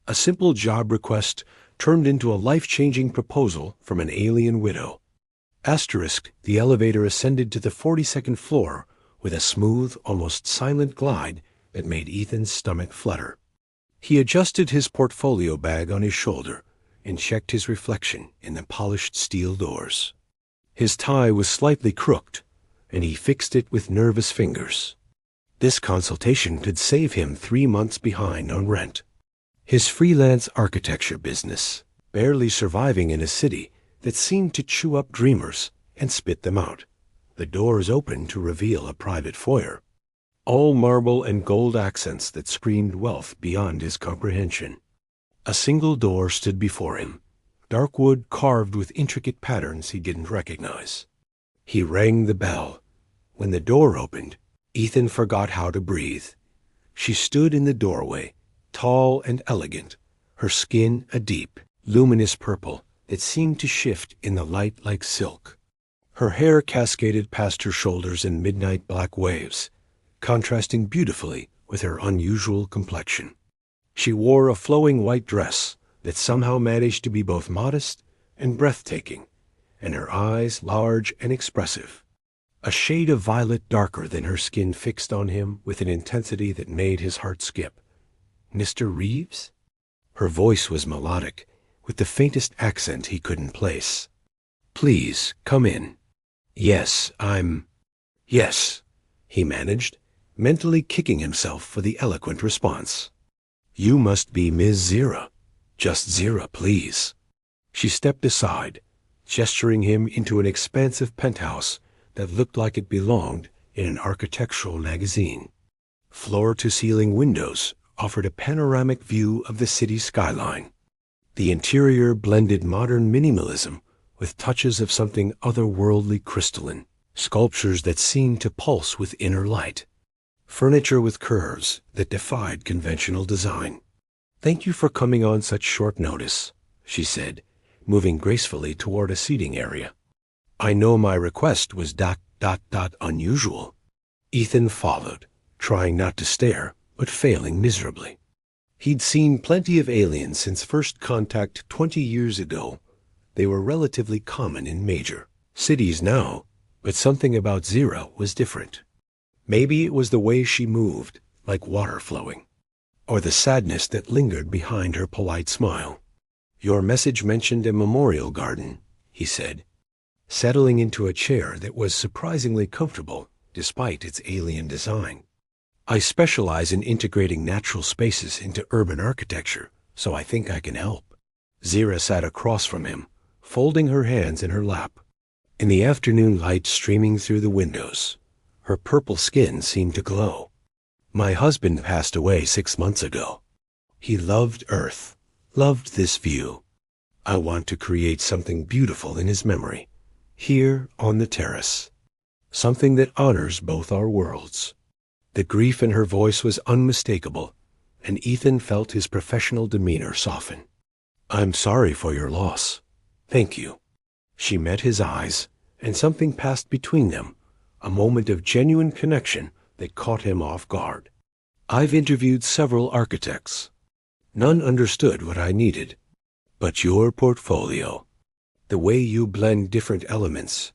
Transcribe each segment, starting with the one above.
A simple job request turned into a life-changing proposal from an alien widow. Asterisk, the elevator ascended to the 42nd floor with a smooth, almost silent glide that made Ethan's stomach flutter. He adjusted his portfolio bag on his shoulder and checked his reflection in the polished steel doors. His tie was slightly crooked, and he fixed it with nervous fingers. This consultation could save him 3 months behind on rent. His freelance architecture business, barely surviving in a city that seemed to chew up dreamers and spit them out. The doors opened to reveal a private foyer, all marble and gold accents that screamed wealth beyond his comprehension. A single door stood before him, dark wood carved with intricate patterns he didn't recognize. He rang the bell. When the door opened, Ethan forgot how to breathe. She stood in the doorway, tall and elegant, her skin a deep, luminous purple that seemed to shift in the light like silk. Her hair cascaded past her shoulders in midnight black waves, contrasting beautifully with her unusual complexion. She wore a flowing white dress that somehow managed to be both modest and breathtaking, and her eyes large and expressive. A shade of violet darker than her skin fixed on him with an intensity that made his heart skip. "Mr. Reeves?" Her voice was melodic, with the faintest accent he couldn't place. "Please, come in." "Yes, Yes," he managed, mentally kicking himself for the eloquent response. "You must be Ms. Zira. Just Zira, please." She stepped aside, gesturing him into an expansive penthouse that looked like it belonged in an architectural magazine. Floor-to-ceiling windows offered a panoramic view of the city skyline. The interior blended modern minimalism with touches of something otherworldly crystalline, sculptures that seemed to pulse with inner light, furniture with curves that defied conventional design. "Thank you for coming on such short notice," she said, moving gracefully toward a seating area. "I know my request was unusual." Ethan followed, trying not to stare, but failing miserably. He'd seen plenty of aliens since first contact 20 years ago. They were relatively common in major cities now, but something about Zira was different. Maybe it was the way she moved, like water flowing, or the sadness that lingered behind her polite smile. "Your message mentioned a memorial garden," he said, settling into a chair that was surprisingly comfortable despite its alien design. "I specialize in integrating natural spaces into urban architecture, so I think I can help." Zira sat across from him, folding her hands in her lap. In the afternoon light streaming through the windows, her purple skin seemed to glow. "My husband passed away 6 months ago. He loved Earth, loved this view. I want to create something beautiful in his memory, here on the terrace. Something that honors both our worlds." The grief in her voice was unmistakable, and Ethan felt his professional demeanor soften. "I'm sorry for your loss. Thank you." She met his eyes, and something passed between them, a moment of genuine connection that caught him off guard. "I've interviewed several architects. None understood what I needed. But your portfolio, the way you blend different elements,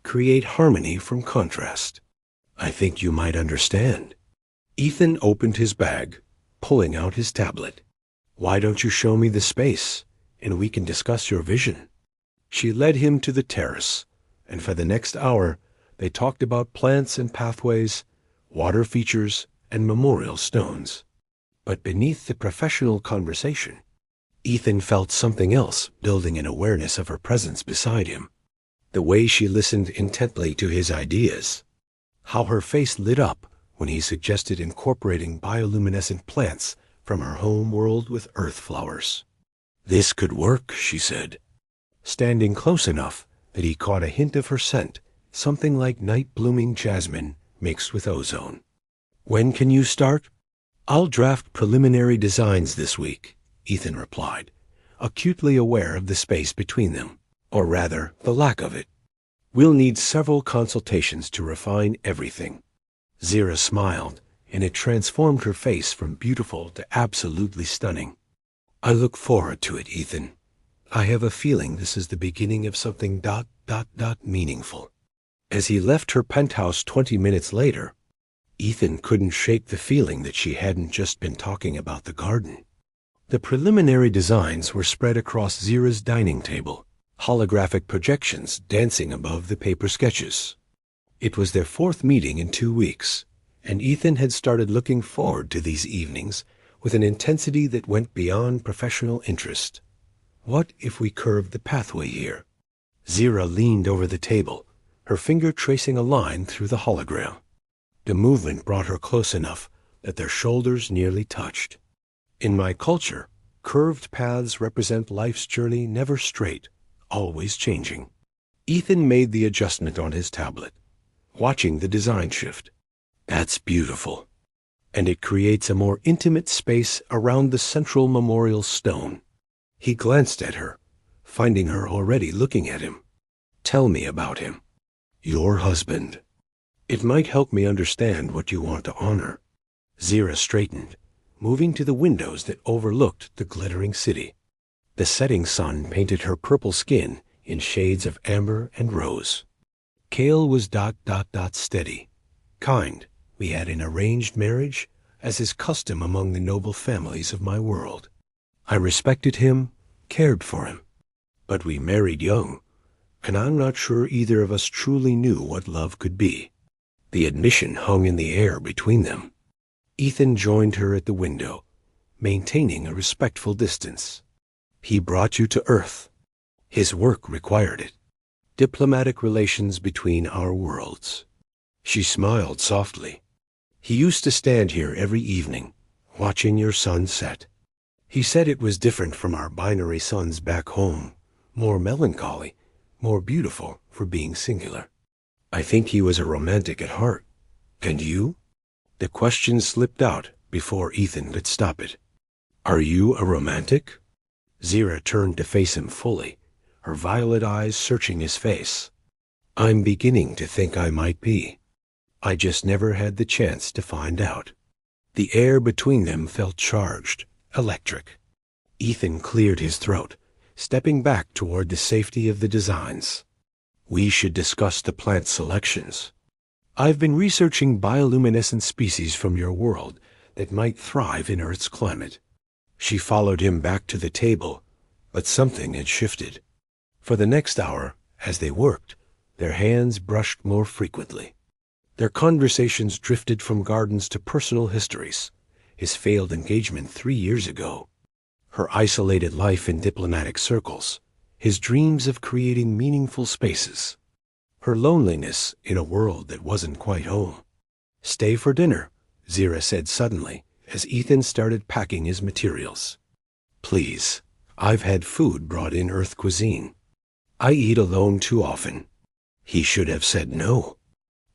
create harmony from contrast. I think you might understand." Ethan opened his bag, pulling out his tablet. "Why don't you show me the space, and we can discuss your vision?" She led him to the terrace, and for the next hour they talked about plants and pathways, water features, and memorial stones. But beneath the professional conversation, Ethan felt something else building an awareness of her presence beside him. The way she listened intently to his ideas, how her face lit up when he suggested incorporating bioluminescent plants from her home world with earth flowers. "This could work," she said, standing close enough that he caught a hint of her scent, something like night-blooming jasmine mixed with ozone. "When can you start?" "I'll draft preliminary designs this week," Ethan replied, acutely aware of the space between them, or rather, the lack of it. "We'll need several consultations to refine everything." Zira smiled, and it transformed her face from beautiful to absolutely stunning. I look forward to it, Ethan. I have a feeling this is the beginning of something ... meaningful. As he left her penthouse 20 minutes later, Ethan couldn't shake the feeling that she hadn't just been talking about the garden. The preliminary designs were spread across Zira's dining table, holographic projections dancing above the paper sketches. It was their 4th meeting in 2 weeks, and Ethan had started looking forward to these evenings with an intensity that went beyond professional interest. What if we curved the pathway here? Zira leaned over the table, her finger tracing a line through the hologram. The movement brought her close enough that their shoulders nearly touched. In my culture, curved paths represent life's journey never straight, always changing. Ethan made the adjustment on his tablet, watching the design shift. That's beautiful. And it creates a more intimate space around the central memorial stone. He glanced at her, finding her already looking at him. Tell me about him. Your husband. It might help me understand what you want to honor. Zira straightened, moving to the windows that overlooked the glittering city. The setting sun painted her purple skin in shades of amber and rose. Cale was ... steady, kind. We had an arranged marriage, as is custom among the noble families of my world. I respected him, cared for him. But we married young, and I'm not sure either of us truly knew what love could be. The admission hung in the air between them. Ethan joined her at the window, maintaining a respectful distance. He brought you to Earth. His work required it. Diplomatic relations between our worlds. She smiled softly. He used to stand here every evening, watching your sun set. He said it was different from our binary suns back home, more melancholy, more beautiful for being singular. I think he was a romantic at heart. And you? The question slipped out before Ethan could stop it. Are you a romantic? Zira turned to face him fully, her violet eyes searching his face. I'm beginning to think I might be. I just never had the chance to find out. The air between them felt charged, electric. Ethan cleared his throat, stepping back toward the safety of the designs. We should discuss the plant selections. I've been researching bioluminescent species from your world that might thrive in Earth's climate. She followed him back to the table, but something had shifted. For the next hour, as they worked, their hands brushed more frequently. Their conversations drifted from gardens to personal histories, his failed engagement 3 years ago, her isolated life in diplomatic circles, his dreams of creating meaningful spaces, her loneliness in a world that wasn't quite home. Stay for dinner, Zira said suddenly, as Ethan started packing his materials. Please, I've had food brought in Earth cuisine. I eat alone too often. He should have said no.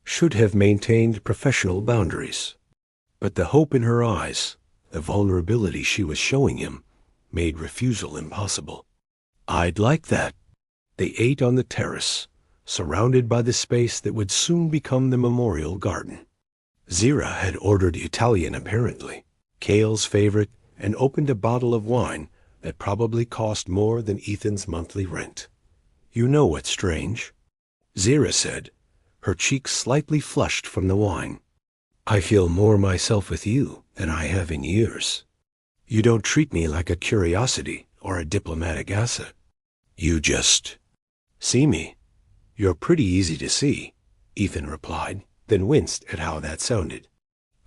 Should have maintained professional boundaries. But the hope in her eyes, the vulnerability she was showing him, made refusal impossible. I'd like that. They ate on the terrace, surrounded by the space that would soon become the memorial garden. Zira had ordered Italian apparently, Cale's favorite, and opened a bottle of wine that probably cost more than Ethan's monthly rent. You know what's strange? Zira said, her cheeks slightly flushed from the wine. I feel more myself with you than I have in years. You don't treat me like a curiosity or a diplomatic asset. You just see me. You're pretty easy to see, Ethan replied, then winced at how that sounded.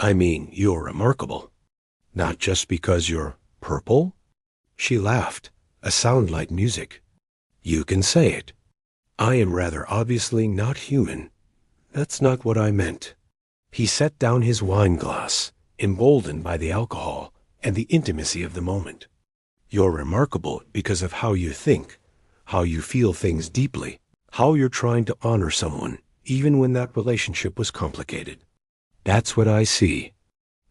I mean, you're remarkable. Not just because you're purple? She laughed, a sound like music. You can say it. I am rather obviously not human. That's not what I meant. He set down his wine glass, emboldened by the alcohol and the intimacy of the moment. You're remarkable because of how you think, how you feel things deeply, how you're trying to honor someone, even when that relationship was complicated. That's what I see.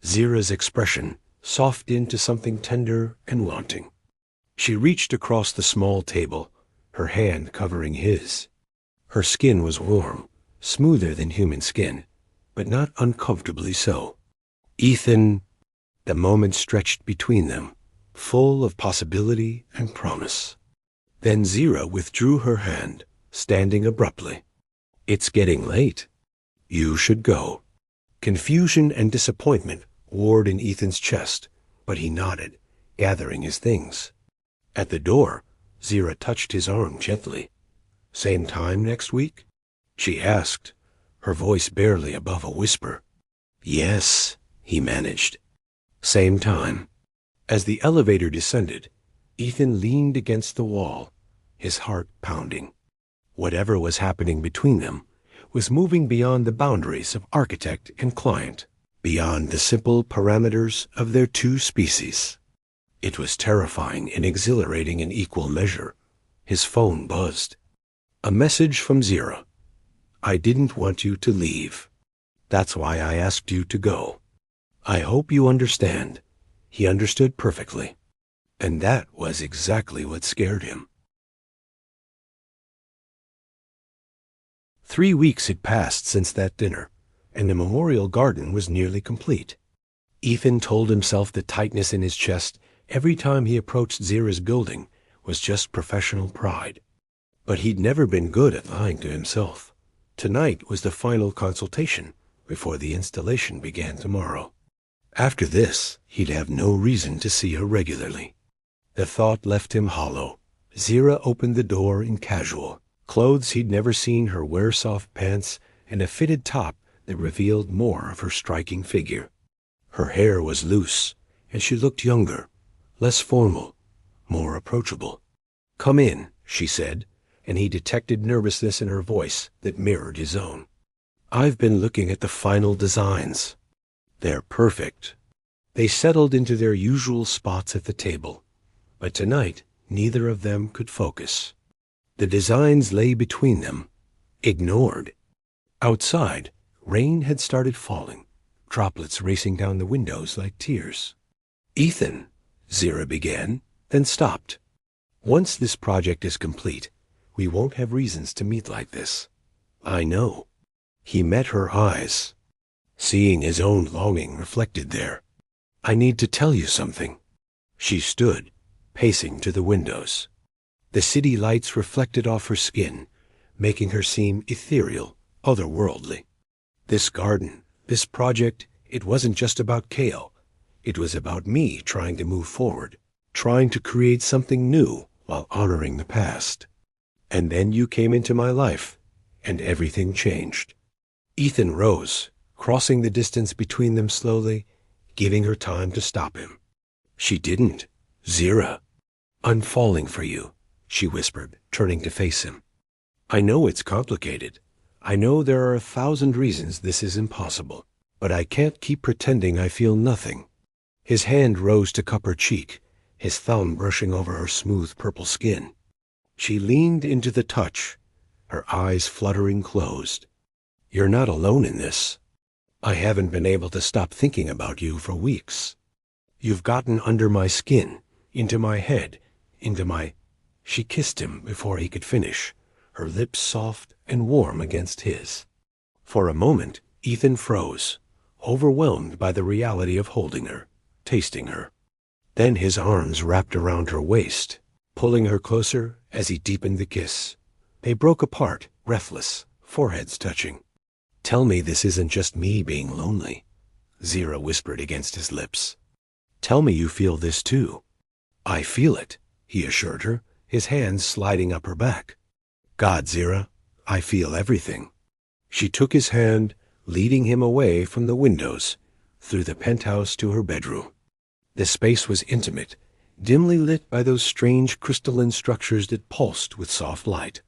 Zira's expression softened into something tender and wanting. She reached across the small table, her hand covering his. Her skin was warm, smoother than human skin, but not uncomfortably so. Ethan, the moment stretched between them, full of possibility and promise. Then Zira withdrew her hand, standing abruptly. "It's getting late. You should go." Confusion and disappointment warred in Ethan's chest, but he nodded, gathering his things. At the door, Zira touched his arm gently. "Same time next week?" she asked, her voice barely above a whisper. "Yes," he managed. "Same time." As the elevator descended, Ethan leaned against the wall, his heart pounding. Whatever was happening between them was moving beyond the boundaries of architect and client, beyond the simple parameters of their two species. It was terrifying and exhilarating in equal measure. His phone buzzed. A message from Zira. "I didn't want you to leave. That's why I asked you to go. I hope you understand." He understood perfectly. And that was exactly what scared him. 3 weeks had passed since that dinner, and the memorial garden was nearly complete. Ethan told himself the tightness in his chest every time he approached Zira's building was just professional pride. But he'd never been good at lying to himself. Tonight was the final consultation before the installation began tomorrow. After this, he'd have no reason to see her regularly. The thought left him hollow. Zira opened the door in casual. Clothes he'd never seen her wear, soft pants, and a fitted top that revealed more of her striking figure. Her hair was loose, and she looked younger, less formal, more approachable. "Come in," she said, and he detected nervousness in her voice that mirrored his own. "I've been looking at the final designs. They're perfect." They settled into their usual spots at the table, but tonight neither of them could focus. The designs lay between them, ignored. Outside, rain had started falling, droplets racing down the windows like tears. "Ethan," Zira began, then stopped. "Once this project is complete, we won't have reasons to meet like this. I know." He met her eyes, seeing his own longing reflected there. "I need to tell you something." She stood, pacing to the windows. The city lights reflected off her skin, making her seem ethereal, otherworldly. This garden, this project, it wasn't just about Kale. It was about me trying to move forward, trying to create something new while honoring the past. And then you came into my life, and everything changed. Ethan rose, crossing the distance between them slowly, giving her time to stop him. She didn't. "Zira, I'm falling for you," she whispered, turning to face him. "I know it's complicated. I know there are 1,000 reasons this is impossible, but I can't keep pretending I feel nothing." His hand rose to cup her cheek, his thumb brushing over her smooth purple skin. She leaned into the touch, her eyes fluttering closed. "You're not alone in this. I haven't been able to stop thinking about you for weeks. You've gotten under my skin, into my head, into my—" She kissed him before he could finish, her lips soft and warm against his. For a moment, Ethan froze, overwhelmed by the reality of holding her, tasting her. Then his arms wrapped around her waist, pulling her closer as he deepened the kiss. They broke apart, breathless, foreheads touching. "Tell me this isn't just me being lonely," Zira whispered against his lips. "Tell me you feel this too." "I feel it," he assured her, his hands sliding up her back. "God, Zira, I feel everything." She took his hand, leading him away from the windows, through the penthouse to her bedroom. The space was intimate, dimly lit by those strange crystalline structures that pulsed with soft light.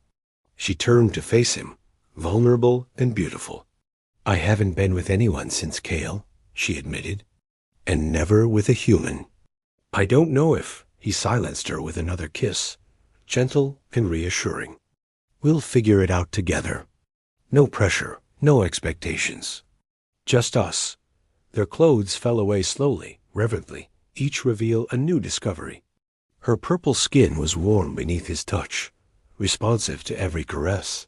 She turned to face him, vulnerable and beautiful. "I haven't been with anyone since Kale," she admitted, "and never with a human." "I don't know if—" He silenced her with another kiss, gentle and reassuring. "We'll figure it out together. No pressure, no expectations. Just us." Their clothes fell away slowly, reverently, each reveal a new discovery. Her purple skin was warm beneath his touch, responsive to every caress.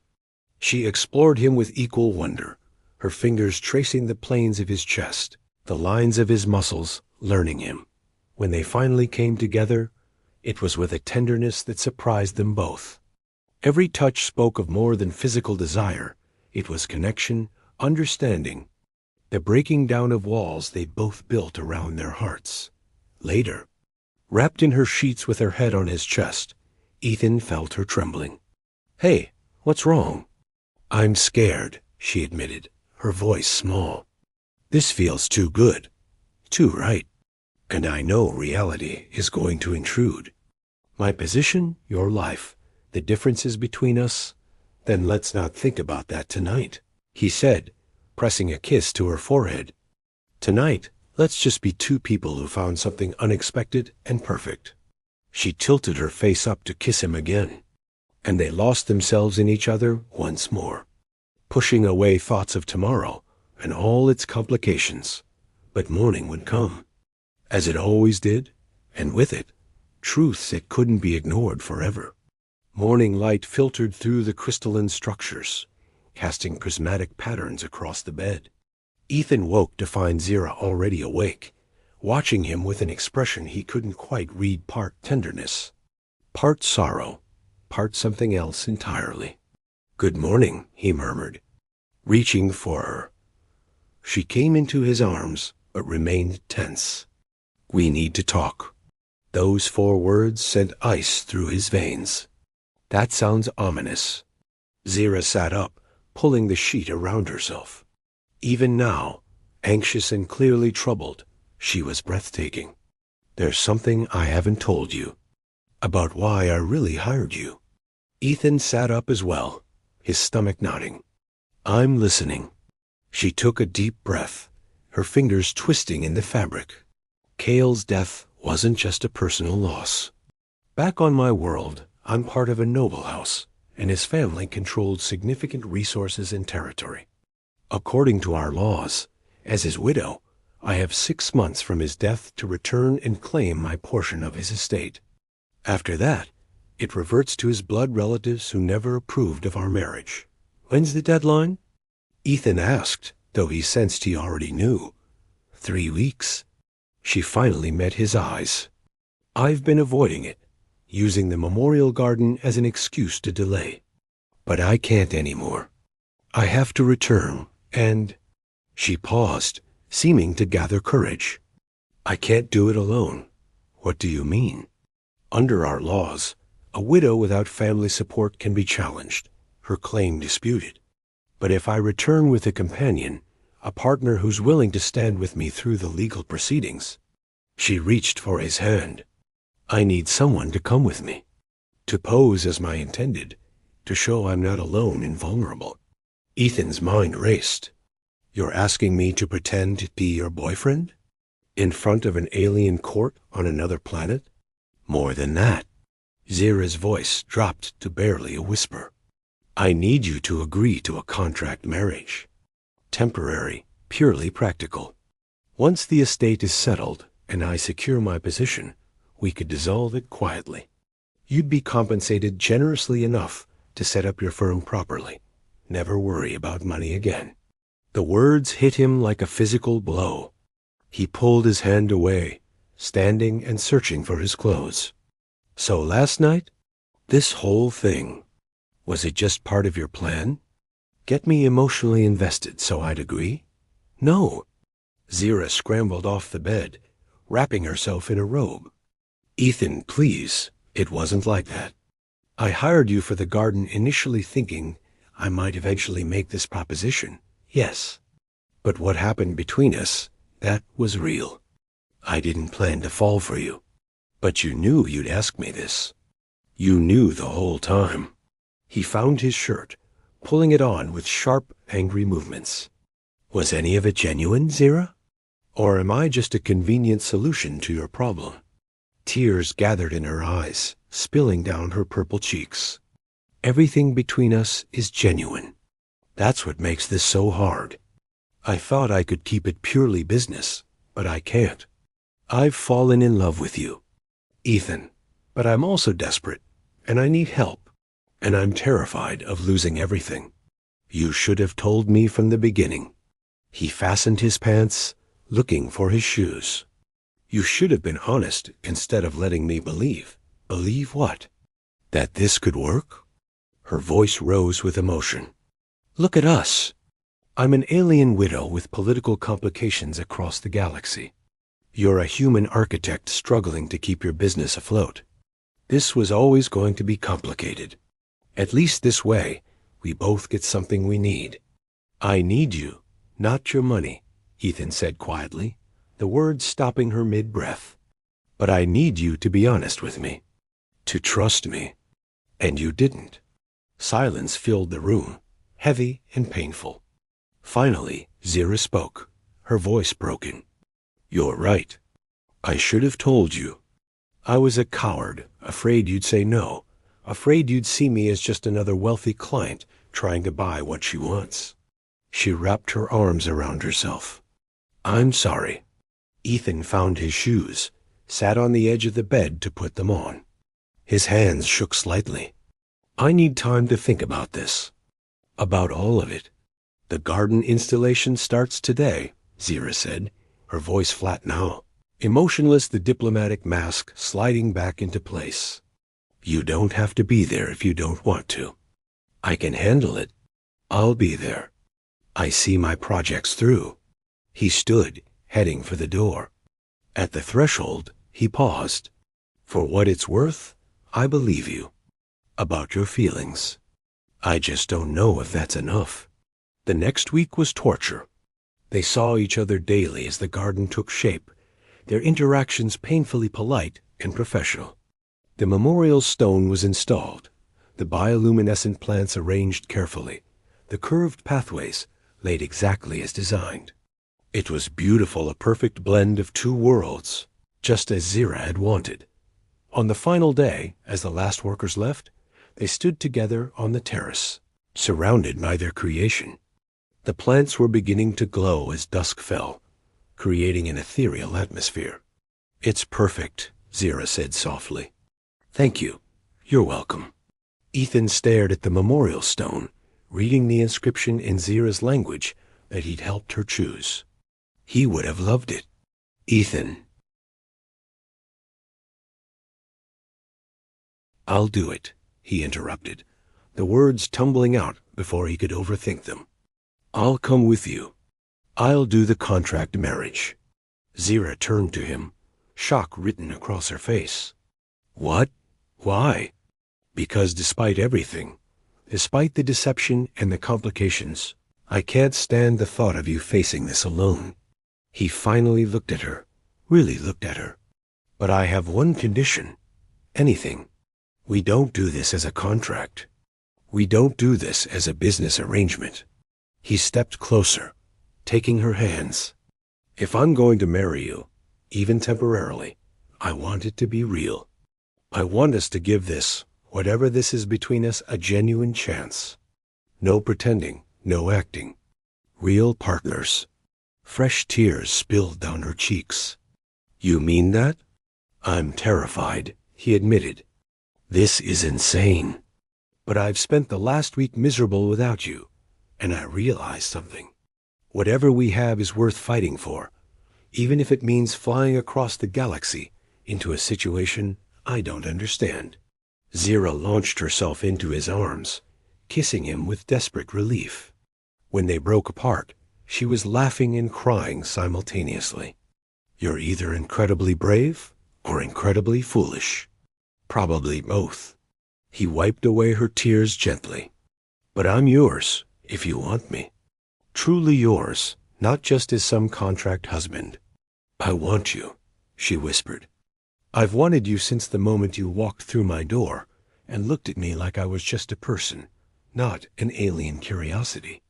She explored him with equal wonder, her fingers tracing the planes of his chest, the lines of his muscles, learning him. When they finally came together, it was with a tenderness that surprised them both. Every touch spoke of more than physical desire. It was connection, understanding, the breaking down of walls they both built around their hearts. Later, wrapped in her sheets with her head on his chest, Ethan felt her trembling. "Hey, what's wrong?" "I'm scared," she admitted, her voice small. "This feels too good, too right. And I know reality is going to intrude. My position, your life, the differences between us. Then let's not think about that tonight," he said, pressing a kiss to her forehead. "Tonight, let's just be two people who found something unexpected and perfect." She tilted her face up to kiss him again, and they lost themselves in each other once more, pushing away thoughts of tomorrow and all its complications. But morning would come, as it always did, and with it, truths that couldn't be ignored forever. Morning light filtered through the crystalline structures, casting prismatic patterns across the bed. Ethan woke to find Zira already awake, watching him with an expression he couldn't quite read, part tenderness, part sorrow, part something else entirely. "Good morning," he murmured, reaching for her. She came into his arms, but remained tense. "We need to talk." Those 4 words sent ice through his veins. "That sounds ominous." Zira sat up, pulling the sheet around herself. Even now, anxious and clearly troubled, she was breathtaking. "There's something I haven't told you about why I really hired you." Ethan sat up as well, his stomach nodding. "I'm listening." She took a deep breath, her fingers twisting in the fabric. "Cale's death wasn't just a personal loss. Back on my world, I'm part of a noble house, and his family controlled significant resources and territory. According to our laws, as his widow, I have 6 months from his death to return and claim my portion of his estate. After that, it reverts to his blood relatives who never approved of our marriage." "When's the deadline?" Ethan asked, though he sensed he already knew. 3 weeks. She finally met his eyes. "I've been avoiding it, using the memorial garden as an excuse to delay. But I can't anymore. I have to return, and—" She paused, seeming to gather courage. "I can't do it alone." "What do you mean?" "Under our laws, a widow without family support can be challenged, her claim disputed. But if I return with a companion, a partner who's willing to stand with me through the legal proceedings—" She reached for his hand. "I need someone to come with me, to pose as my intended, to show I'm not alone and vulnerable." Ethan's mind raced. "You're asking me to pretend to be your boyfriend? In front of an alien court on another planet? More than that." Zira's voice dropped to barely a whisper. "I need you to agree to a contract marriage. Temporary, purely practical. Once the estate is settled and I secure my position, we could dissolve it quietly. You'd be compensated generously enough to set up your firm properly. Never worry about money again." The words hit him like a physical blow. He pulled his hand away, standing and searching for his clothes. "So last night? This whole thing, was it just part of your plan? Get me emotionally invested so I'd agree?" "No." Zira scrambled off the bed, wrapping herself in a robe. "Ethan, please, it wasn't like that. I hired you for the garden initially thinking I might eventually make this proposition, yes. But what happened between us, that was real. I didn't plan to fall for you. But you knew you'd ask me this. You knew the whole time." He found his shirt, pulling it on with sharp, angry movements. "Was any of it genuine, Zira? Or am I just a convenient solution to your problem?" Tears gathered in her eyes, spilling down her purple cheeks. "Everything between us is genuine. That's what makes this so hard. I thought I could keep it purely business, but I can't. I've fallen in love with you, Ethan, but I'm also desperate, and I need help, and I'm terrified of losing everything. You should have told me from the beginning." He fastened his pants, looking for his shoes. You should have been honest instead of letting me believe. Believe what? That this could work? Her voice rose with emotion. Look at us. I'm an alien widow with political complications across the galaxy. You're a human architect struggling to keep your business afloat. This was always going to be complicated. At least this way, we both get something we need. I need you, not your money, Ethan said quietly, the words stopping her mid-breath. But I need you to be honest with me, to trust me. And you didn't. Silence filled the room, heavy and painful. Finally, Zira spoke, her voice broken. You're right. I should have told you. I was a coward, afraid you'd say no, afraid you'd see me as just another wealthy client trying to buy what she wants. She wrapped her arms around herself. I'm sorry. Ethan found his shoes, sat on the edge of the bed to put them on. His hands shook slightly. I need time to think about this. About all of it. The garden installation starts today, Zira said, her voice flat now, emotionless, the diplomatic mask sliding back into place. You don't have to be there if you don't want to. I can handle it. I'll be there. I see my projects through. He stood, heading for the door. At the threshold, he paused. For what it's worth, I believe you. About your feelings. I just don't know if that's enough. The next week was torture. They saw each other daily as the garden took shape, their interactions painfully polite and professional. The memorial stone was installed, the bioluminescent plants arranged carefully, the curved pathways laid exactly as designed. It was beautiful, a perfect blend of two worlds, just as Zira had wanted. On the final day, as the last workers left, they stood together on the terrace, surrounded by their creation. The plants were beginning to glow as dusk fell, creating an ethereal atmosphere. It's perfect, Zira said softly. Thank you. You're welcome. Ethan stared at the memorial stone, reading the inscription in Zira's language that he'd helped her choose. He would have loved it. Ethan. I'll do it, he interrupted, the words tumbling out before he could overthink them. I'll come with you. I'll do the contract marriage. Zira turned to him, shock written across her face. What? Why? Because despite everything, despite the deception and the complications, I can't stand the thought of you facing this alone. He finally looked at her, really looked at her. But I have one condition. Anything. We don't do this as a contract. We don't do this as a business arrangement. He stepped closer, taking her hands. If I'm going to marry you, even temporarily, I want it to be real. I want us to give this, whatever this is between us, a genuine chance. No pretending, no acting. Real partners. Fresh tears spilled down her cheeks. You mean that? I'm terrified, he admitted. This is insane. But I've spent the last week miserable without you, and I realized something. Whatever we have is worth fighting for, even if it means flying across the galaxy into a situation I don't understand. Zira launched herself into his arms, kissing him with desperate relief. When they broke apart, she was laughing and crying simultaneously. You're either incredibly brave or incredibly foolish. Probably both. He wiped away her tears gently. But I'm yours, if you want me. Truly yours, not just as some contract husband. I want you, she whispered. I've wanted you since the moment you walked through my door and looked at me like I was just a person, not an alien curiosity.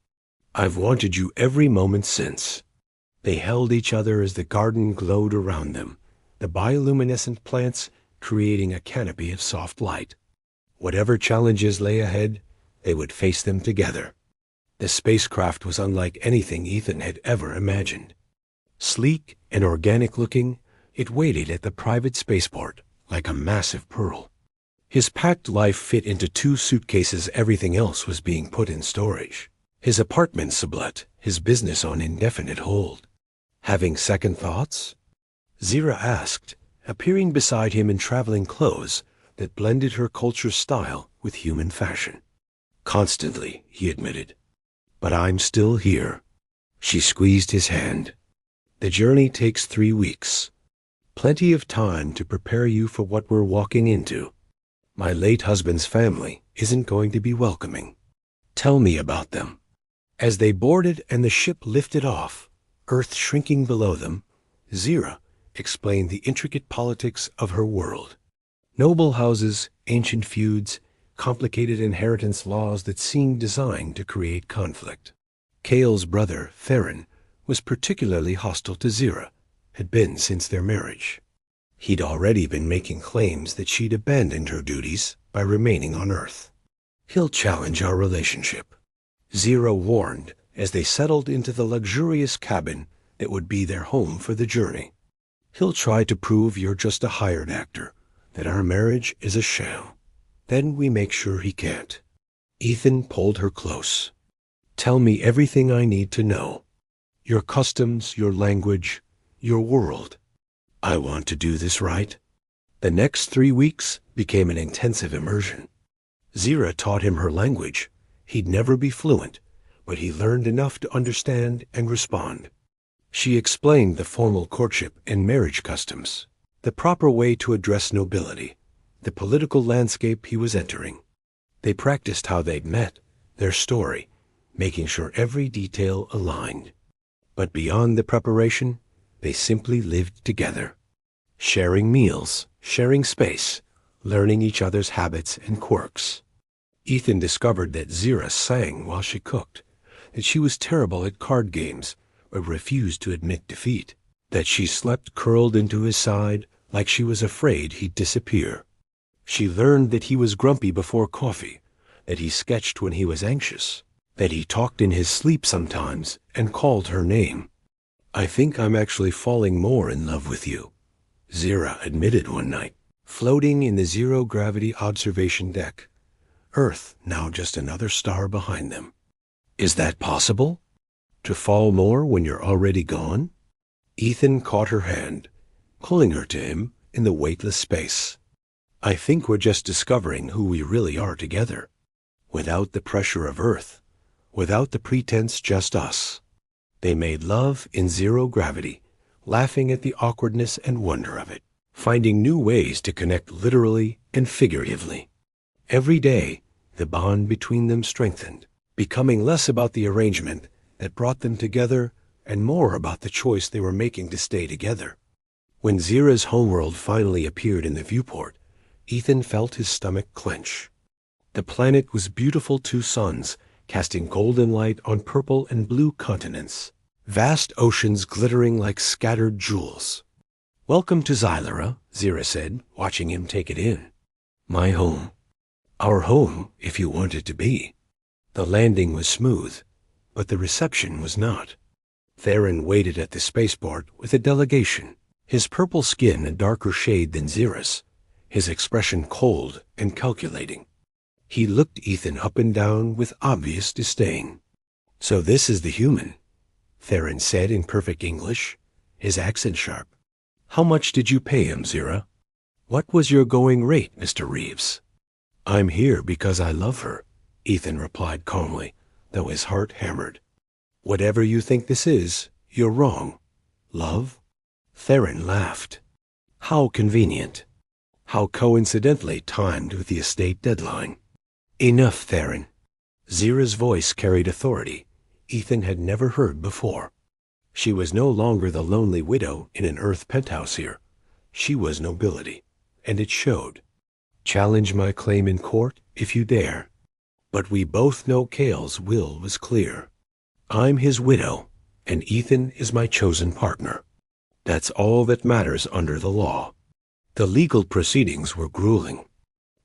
I've wanted you every moment since. They held each other as the garden glowed around them, the bioluminescent plants creating a canopy of soft light. Whatever challenges lay ahead, they would face them together. The spacecraft was unlike anything Ethan had ever imagined. Sleek and organic-looking, it waited at the private spaceport like a massive pearl. His packed life fit into 2 suitcases. Everything else was being put in storage. His apartment sublet, his business on indefinite hold. Having second thoughts? Zira asked, appearing beside him in traveling clothes that blended her culture's style with human fashion. Constantly, he admitted. But I'm still here. She squeezed his hand. The journey takes 3 weeks. Plenty of time to prepare you for what we're walking into. My late husband's family isn't going to be welcoming. Tell me about them. As they boarded and the ship lifted off, Earth shrinking below them, Zira explained the intricate politics of her world. Noble houses, ancient feuds, complicated inheritance laws that seemed designed to create conflict. Kale's brother, Theron, was particularly hostile to Zira, had been since their marriage. He'd already been making claims that she'd abandoned her duties by remaining on Earth. He'll challenge our relationship, Zira warned as they settled into the luxurious cabin that would be their home for the journey. He'll try to prove you're just a hired actor, that our marriage is a sham. Then we make sure he can't. Ethan pulled her close. Tell me everything I need to know. Your customs, your language, your world. I want to do this right. The next 3 weeks became an intensive immersion. Zira taught him her language. He'd never be fluent, but he learned enough to understand and respond. She explained the formal courtship and marriage customs, the proper way to address nobility, the political landscape he was entering. They practiced how they'd met, their story, making sure every detail aligned. But beyond the preparation, they simply lived together, sharing meals, sharing space, learning each other's habits and quirks. Ethan discovered that Zira sang while she cooked, that she was terrible at card games, but refused to admit defeat, that she slept curled into his side like she was afraid he'd disappear. She learned that he was grumpy before coffee, that he sketched when he was anxious, that he talked in his sleep sometimes and called her name. I think I'm actually falling more in love with you, Zira admitted one night, floating in the zero-gravity observation deck. Earth now just another star behind them. Is that possible? To fall more when you're already gone? Ethan caught her hand, pulling her to him in the weightless space. I think we're just discovering who we really are together, without the pressure of Earth, without the pretense just us. They made love in zero gravity, laughing at the awkwardness and wonder of it, finding new ways to connect literally and figuratively. Every day, the bond between them strengthened, becoming less about the arrangement that brought them together and more about the choice they were making to stay together. When Zira's homeworld finally appeared in the viewport, Ethan felt his stomach clench. The planet was beautiful 2 suns, casting golden light on purple and blue continents, vast oceans glittering like scattered jewels. Welcome to Xylera, Zira said, watching him take it in. My home. Our home, if you want it to be. The landing was smooth, but the reception was not. Theron waited at the spaceport with a delegation, his purple skin a darker shade than Zira's, his expression cold and calculating. He looked Ethan up and down with obvious disdain. So this is the human, Theron said in perfect English, his accent sharp. How much did you pay him, Zira? What was your going rate, Mr. Reeves? I'm here because I love her, Ethan replied calmly, though his heart hammered. Whatever you think this is, you're wrong. Love? Theron laughed. How convenient. How coincidentally timed with the estate deadline. Enough, Theron. Zira's voice carried authority Ethan had never heard before. She was no longer the lonely widow in an Earth penthouse here. She was nobility, and it showed. Challenge my claim in court if you dare. But we both know Kale's will was clear. I'm his widow, and Ethan is my chosen partner. That's all that matters under the law. The legal proceedings were grueling.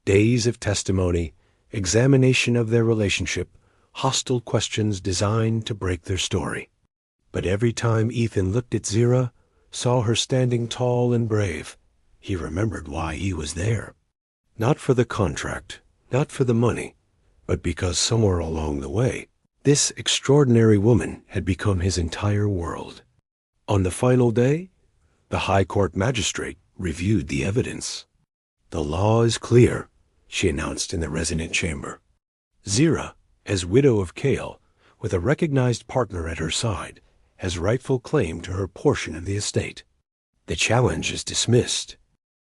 Days of testimony, examination of their relationship, hostile questions designed to break their story. But every time Ethan looked at Zira, saw her standing tall and brave, he remembered why he was there. Not for the contract, not for the money, but because somewhere along the way, this extraordinary woman had become his entire world. On the final day, The High Court magistrate reviewed the evidence. "The law is clear," she announced in the resonant chamber. "Zira, as widow of Kale, with a recognized partner at her side, has rightful claim to her portion of the estate. The challenge is dismissed."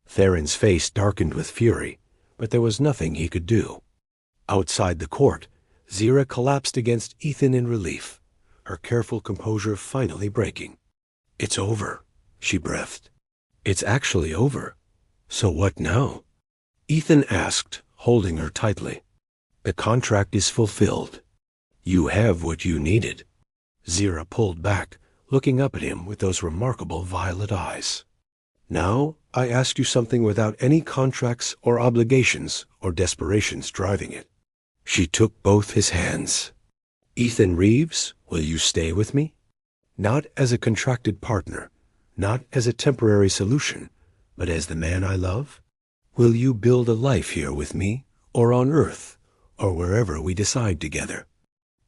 Theron's face darkened with fury, but there was nothing he could do. Outside the court, Zira collapsed against Ethan in relief, her careful composure finally breaking. "It's over," she breathed. "It's actually over. So what now?" Ethan asked, holding her tightly. "The contract is fulfilled. You have what you needed." Zira pulled back, looking up at him with those remarkable violet eyes. "Now I ask you something without any contracts or obligations or desperations driving it." She took both his hands. "Ethan Reeves, will you stay with me? Not as a contracted partner, not as a temporary solution, but as the man I love? Will you build a life here with me, or on Earth, or wherever we decide together?"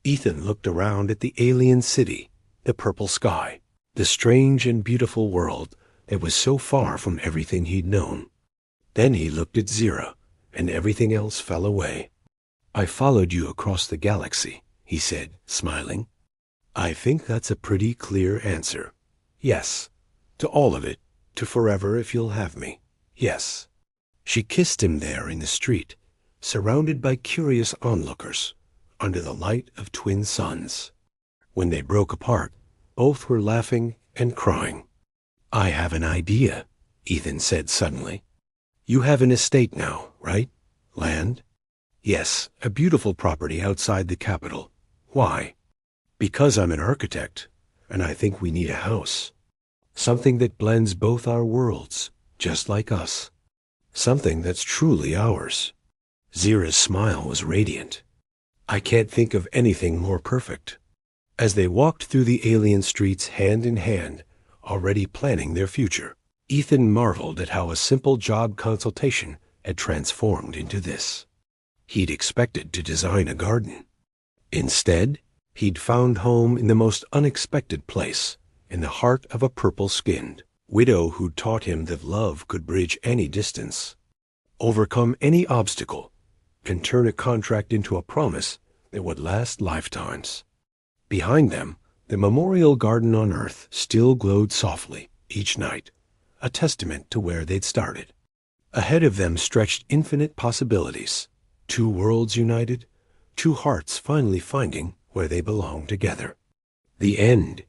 Ethan looked around at the alien city, the purple sky, the strange and beautiful world that was so far from everything he'd known. Then he looked at Zira, and everything else fell away. "I followed you across the galaxy," he said, smiling. "I think that's a pretty clear answer. Yes, to all of it, to forever if you'll have me. Yes." She kissed him there in the street, surrounded by curious onlookers, under the light of twin suns. When they broke apart, both were laughing and crying. "I have an idea," Ethan said suddenly. "You have an estate now, right? Land?" "Yes, a beautiful property outside the capital. Why?" "Because I'm an architect, and I think we need a house. Something that blends both our worlds, just like us. Something that's truly ours." Zira's smile was radiant. "I can't think of anything more perfect." As they walked through the alien streets hand in hand, already planning their future, Ethan marveled at how a simple job consultation had transformed into this. He'd expected to design a garden. Instead, he'd found home in the most unexpected place, in the heart of a purple-skinned widow who taught him that love could bridge any distance, overcome any obstacle, and turn a contract into a promise that would last lifetimes. Behind them, the memorial garden on Earth still glowed softly each night, a testament to where they'd started. Ahead of them stretched infinite possibilities, two worlds united, two hearts finally finding where they belong together. The end,